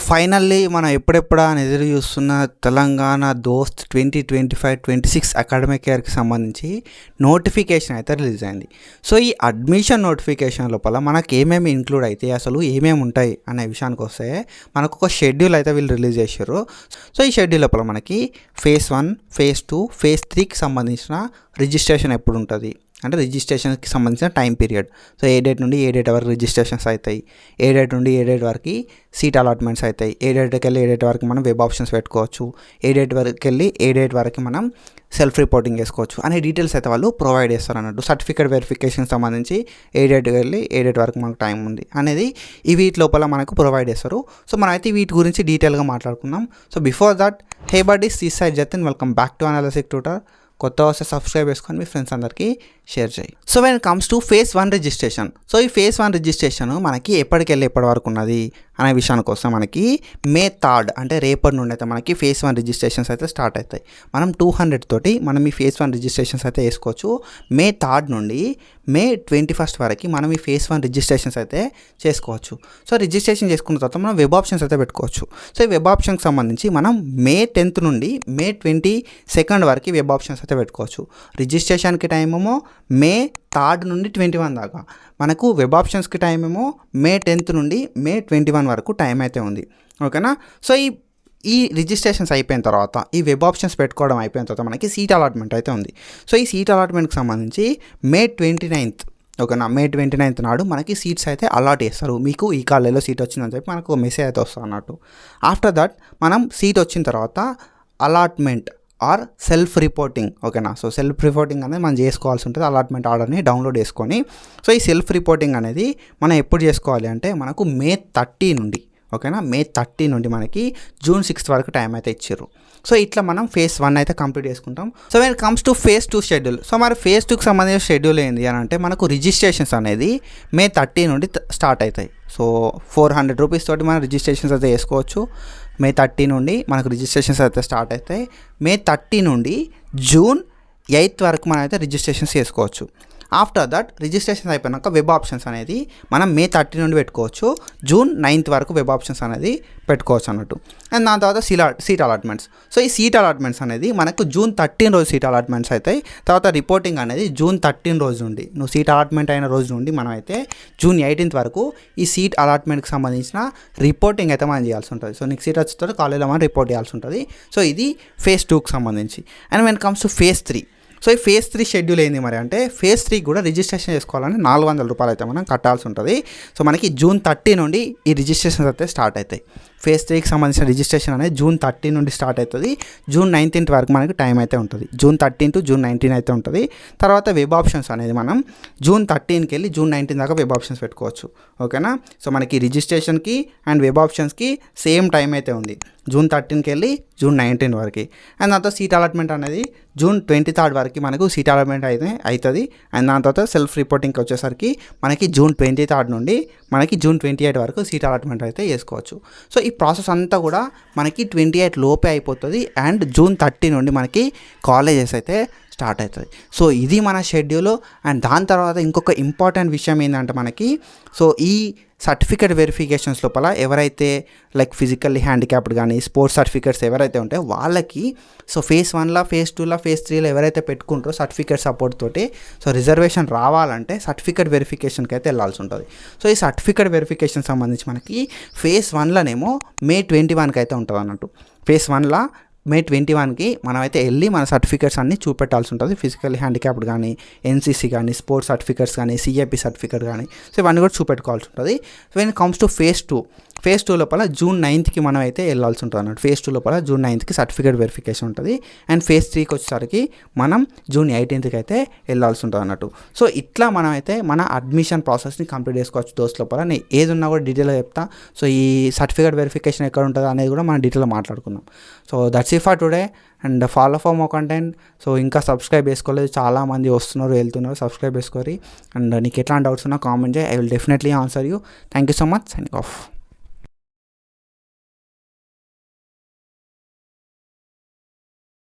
Finally మనం ఎప్పుడెప్పుడా అని ఎదురు చూస్తున్న తెలంగాణ దోస్త్ 2025-26 అకాడమిక్ ఇయర్కి సంబంధించి నోటిఫికేషన్ అయితే రిలీజ్ అయింది. సో ఈ అడ్మిషన్ నోటిఫికేషన్ లోపల మనకు ఏమేమి ఇంక్లూడ్ అయితే అసలు ఏమేమి ఉంటాయి అనే విషయానికి వస్తే మనకు ఒక షెడ్యూల్ అయితే వీళ్ళు రిలీజ్ చేశారు. సో ఈ షెడ్యూల్ లోపల మనకి ఫేజ్ 1, ఫేజ్ 2, ఫేజ్ 3కి సంబంధించిన రిజిస్ట్రేషన్ ఎప్పుడు ఉంటుంది అంటే రిజిస్ట్రేషన్కి సంబంధించిన టైం పీరియడ్. సో ఏ డేట్ నుండి ఏ డేట్ వరకు రిజిస్ట్రేషన్స్ అవుతాయి, ఏ డేట్ నుండి ఏ డేట్ వరకు సీట్ అలాట్మెంట్స్ అవుతాయి, ఏ డేట్కి వెళ్ళి ఏ డేట్ వరకు మనం వెబ్ ఆప్షన్స్ పెట్టుకోవచ్చు, ఏ డేట్ వరకు వెళ్ళి ఏ డేట్ వరకు మనం సెల్ఫ్ రిపోర్టింగ్ చేసుకోవచ్చు అనే డీటెయిల్స్ అయితే వాళ్ళు ప్రొవైడ్ చేస్తారు అన్నట్టు. సర్టిఫికేట్ వెరిఫికేషన్కి సంబంధించి ఏ డేట్కి వెళ్ళి ఏ డేట్ వరకు మనకు టైం ఉంది అనేది ఈ వీటి లోపల మనకు ప్రొవైడ్ చేస్తారు. సో మనం అయితే వీటి గురించి డీటెయిల్గా మాట్లాడుకుందాం. So before that, hey buddies, this side Jatin, welcome back to analysis tutor. కొత్త వస్తే సబ్స్క్రైబ్ చేసుకొని మీ ఫ్రెండ్స్ అందరికీ షేర్ చేయి. So when it comes to phase 1 registration, so ఈ ఫేజ్ 1 రిజిస్ట్రేషన్ మనకి ఎప్పటికెళ్ళి ఎప్పటి వరకు ఉన్నది అనే విషయానికి వస్తే మనకి May 3 అంటే రేపటి నుండి అయితే మనకి ఫేజ్ 1 రిజిస్ట్రేషన్స్ అయితే స్టార్ట్ అవుతాయి. మనం 200 తోటి మనం ఈ ఫేజ్ 1 రిజిస్ట్రేషన్స్ అయితే వేసుకోవచ్చు. May 3 నుండి May 21 వరకు మనం ఈ ఫేజ్ 1 రిజిస్ట్రేషన్స్ అయితే చేసుకోవచ్చు. సో రిజిస్ట్రేషన్ చేసుకున్న తర్వాత మనం వెబ్ ఆప్షన్స్ అయితే పెట్టుకోవచ్చు. సో ఈ వెబ్ ఆప్షన్కి సంబంధించి మనం May 10 నుండి May 22 వరకు వెబ్ ఆప్షన్స్ అయితే పెట్టుకోవచ్చు. రిజిస్ట్రేషన్కి టైం ఏమో May 3 నుండి 21 దాకా, మనకు వెబ్ ఆప్షన్స్కి టైం ఏమో May 10 నుండి May 21 వరకు టైం అయితే ఉంది. ఓకేనా. సో ఈ రిజిస్ట్రేషన్స్ అయిపోయిన తర్వాత, ఈ వెబ్ ఆప్షన్స్ పెట్టుకోవడం అయిపోయిన తర్వాత మనకి సీట్ అలాట్మెంట్ అయితే ఉంది. సో ఈ సీట్ అలాట్మెంట్కి సంబంధించి May 29, ఓకేనా, May 29 నాడు మనకి సీట్స్ అయితే అలాట్ చేస్తారు. మీకు ఈ కాలేజీలో సీట్ వచ్చిందని చెప్పి మనకు మెసేజ్ అయితే వస్తుంది అన్నట్టు. ఆఫ్టర్ దట్ మనం సీట్ వచ్చిన తర్వాత అలాట్మెంట్ ఆర్ సెల్ఫ్ రిపోర్టింగ్, ఓకేనా. సో సెల్ఫ్ రిపోర్టింగ్ అనేది మనం చేసుకోవాల్సి ఉంటుంది. అలాట్మెంట్ ఆర్డర్ని డౌన్లోడ్ చేసుకొని, సో ఈ సెల్ఫ్ రిపోర్టింగ్ అనేది మనం ఎప్పుడు చేసుకోవాలి అంటే మనకు May 30 నుండి, ఓకేనా, May 30 నుండి మనకి June 6 వరకు టైం అయితే ఇచ్చారు. సో ఇట్లా మనం ఫేజ్ 1 అయితే కంప్లీట్ చేసుకుంటాం. So when it comes to phase 2 schedule, so మరి ఫేజ్ 2కి సంబంధించిన షెడ్యూల్ ఏంటి అని అంటే మనకు రిజిస్ట్రేషన్స్ అనేది May 30 నుండి స్టార్ట్ అవుతాయి. సో 400 రూపీస్ తోటి మనం రిజిస్ట్రేషన్స్ అయితే వేసుకోవచ్చు. May 30 నుండి మనకు రిజిస్ట్రేషన్స్ అయితే స్టార్ట్ అవుతాయి. May 30 నుండి June 8 వరకు మనం అయితే రిజిస్ట్రేషన్స్ చేసుకోవచ్చు. ఆఫ్టర్ దట్ రిజిస్ట్రేషన్ అయిపోయినాక వెబ్ ఆప్షన్స్ అనేది మనం May 30 నుండి పెట్టుకోవచ్చు, June 9 వరకు వెబ్ ఆప్షన్స్ అనేది పెట్టుకోవచ్చు అన్నట్టు. అండ్ దాని తర్వాత సీట్ అలాట్మెంట్స్. సో ఈ సీట్ అలాట్మెంట్స్ అనేది మనకు June 13 రోజు సీట్ అలాట్మెంట్స్ అవుతాయి. తర్వాత రిపోర్టింగ్ అనేది June 13 రోజు నుండి, నువ్వు సీట్ అలాట్మెంట్ అయిన రోజు నుండి మనం అయితే June 18 వరకు ఈ సీట్ అలాట్మెంట్కి సంబంధించిన రిపోర్టింగ్ అయితే మనం చేయాల్సి ఉంటుంది. సో నీకు సీట్ వచ్చిన కాలేజీలో మనం రిపోర్ట్ చేయాల్సి ఉంటుంది. సో ఇది ఫేజ్ 2కి సంబంధించి. And when comes to phase 3, so ఈ ఫేజ్ 3 షెడ్యూల్ ఏంది మరి అంటే ఫేజ్ 3 కూడా రిజిస్ట్రేషన్ చేసుకోవాలని 400 రూపాయలు అయితే మనం కట్టాల్సి ఉంటుంది. సో మనకి June 30 నుండి ఈ రిజిస్ట్రేషన్స్ అయితే స్టార్ట్ అవుతాయి. ఫేజ్ 3కి సంబంధించిన రిజిస్ట్రేషన్ అనేది June 30 నుండి స్టార్ట్ అవుతుంది. June 19 వరకు మనకి టైం అయితే ఉంటుంది. June 13 to June 19 అయితే ఉంటుంది. తర్వాత వెబ్ ఆప్షన్స్ అనేది మనం June 13కి వెళ్ళి June 19 దాకా వెబ్ ఆప్షన్స్ పెట్టుకోవచ్చు. ఓకేనా. సో మనకి రిజిస్ట్రేషన్కి అండ్ వెబ్ ఆప్షన్స్కి సేమ్ టైం అయితే ఉంది, June 13కి వెళ్ళి June 19 వరకు. అండ్ దాంతో సీట్ అలాట్మెంట్ అనేది June 23 వరకు మనకు సీట్ అలాట్మెంట్ అయితే అవుతుంది. అండ్ దాని తర్వాత సెల్ఫ్ రిపోర్టింగ్కి వచ్చేసరికి మనకి June 23 నుండి మనకి June 28 వరకు సీట్ అలాట్మెంట్ అయితే చేసుకోవచ్చు. సో ఈ ప్రాసెస్ అంతా కూడా మనకి 28 లోపే అయిపోతుంది. అండ్ June 30 నుండి మనకి కాలేజెస్ అయితే స్టార్ట్ అవుతుంది. సో ఇది మన షెడ్యూల్. అండ్ దాని తర్వాత ఇంకొక ఇంపార్టెంట్ విషయం ఏంటంటే మనకి, సో ఈ సర్టిఫికేట్ వెరిఫికేషన్స్ లోపల ఎవరైతే లైక్ ఫిజికల్లీ హ్యాండిక్యాప్డ్ కానీ స్పోర్ట్స్ సర్టిఫికేట్స్ ఎవరైతే ఉంటాయో వాళ్ళకి, సో ఫేజ్ 1లో, ఫేజ్ 2లో, ఫేజ్ 3లో ఎవరైతే పెట్టుకుంటారో సర్టిఫికేట్ సపోర్ట్ తోటి, సో రిజర్వేషన్ రావాలంటే సర్టిఫికేట్ వెరిఫికేషన్కి అయితే వెళ్ళాల్సి ఉంటుంది. సో ఈ సర్టిఫికేట్ వెరిఫికేషన్ సంబంధించి మనకి ఫేజ్ 1లోనేమో May 21కి అయితే ఉంటుంది అన్నట్టు. ఫేజ్ 1లో May 21కి మనమైతే వెళ్ళి మన సర్టిఫికేట్స్ అన్నీ చూపెట్టాల్సి ఉంటుంది. ఫిజికల్లీ హ్యాండిక్యాప్డ్ కానీ, NCC కానీ, స్పోర్ట్స్ సర్టిఫికేట్స్ కానీ, CAP సర్టిఫికేట్ కానీ, సో ఇవన్నీ కూడా చూపెట్టుకోవాల్సి ఉంటుంది. When comes to phase 2, phase 2 లోపల June 9కి మనం అయితే వెళ్ళాల్సి ఉంటుంది అన్నట్టు. ఫేజ్ 2 లోపల June 9కి సర్టిఫికేట్ వెరిఫికేషన్ ఉంటుంది. అండ్ ఫేజ్ 3కి వచ్చేసరికి మనం June 18కి అయితే వెళ్ళాల్సి ఉంటుంది అన్నట్టు. సో ఇట్లా మనం అయితే మన అడ్మిషన్ ప్రాసెస్ని కంప్లీట్ చేసుకోవచ్చు దోస్త్ లోపల. నేను ఏది ఉన్నా కూడా డీటెయిల్గా చెప్తా. సో ఈ సర్టిఫికేట్ వెరిఫికేషన్ ఎక్కడ ఉంటుంది అనేది కూడా మనం డీటెయిల్గా మాట్లాడుకుందాం. So that's it for today. And follow for more content. So ఇంకా సబ్స్క్రైబ్ చేసుకోలేదు, చాలామంది వస్తున్నారు వెళ్తున్నారు, సబ్స్క్రైబ్ చేసుకోరి. అండ్ నీకు ఎట్లాంటి డౌట్స్ ఉన్నా కామెంట్ చేయి, I will definitely answer you. Thank you so much. Signing off.